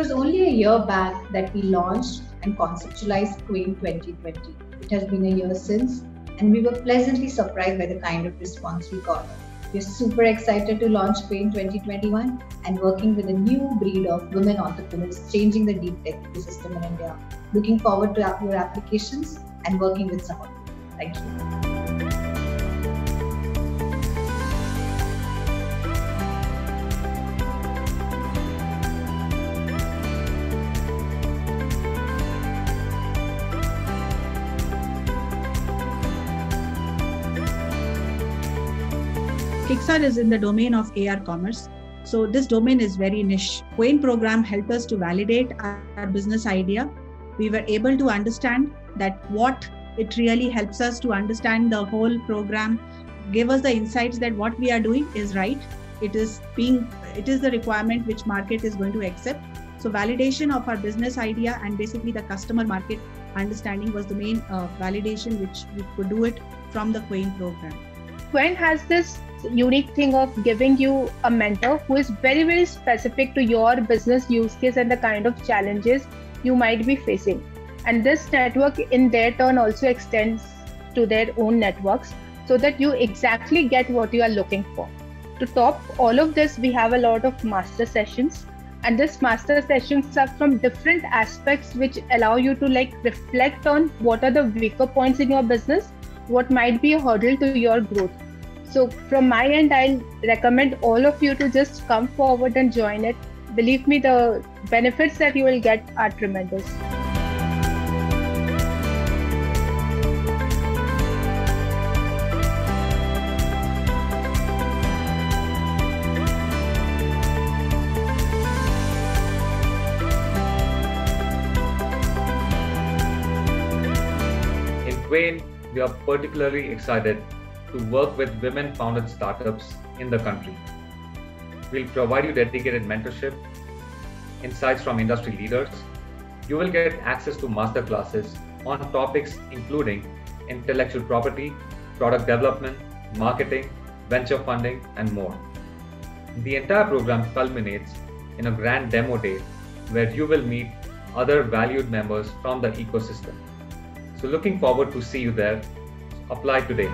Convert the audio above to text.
was only a year back that we launched and conceptualized Quain 2020. It has been a year since, and we were pleasantly surprised by the kind of response we got. We're super excited to launch Quain 2021 and working with a new breed of women entrepreneurs changing the deep tech ecosystem in India. Looking forward to your applications and working with some of you. Thank you. Kickstarter is in the domain of AR commerce. So this domain is very niche. Quain program helped us to validate our business idea. We were able to understand that what it really helps us to understand the whole program, give us the insights that what we are doing is right. It is the requirement which market is going to accept. So validation of our business idea and basically the customer market understanding was the main validation which we could do it from the Quain program. Quain has this unique thing of giving you a mentor who is very, very specific to your business use case and the kind of challenges you might be facing. And this network in their turn also extends to their own networks so that you exactly get what you are looking for. To top all of this, we have a lot of master sessions, and these master sessions are from different aspects which allow you to reflect on what are the weaker points in your business, what might be a hurdle to your growth. So from my end, I'll recommend all of you to just come forward and join it. Believe me, the benefits that you will get are tremendous. In Quain, we are particularly excited to work with women-founded startups in the country. We'll provide you dedicated mentorship, insights from industry leaders. You will get access to masterclasses on topics including intellectual property, product development, marketing, venture funding, and more. The entire program culminates in a grand demo day where you will meet other valued members from the ecosystem. So looking forward to see you there. Apply today.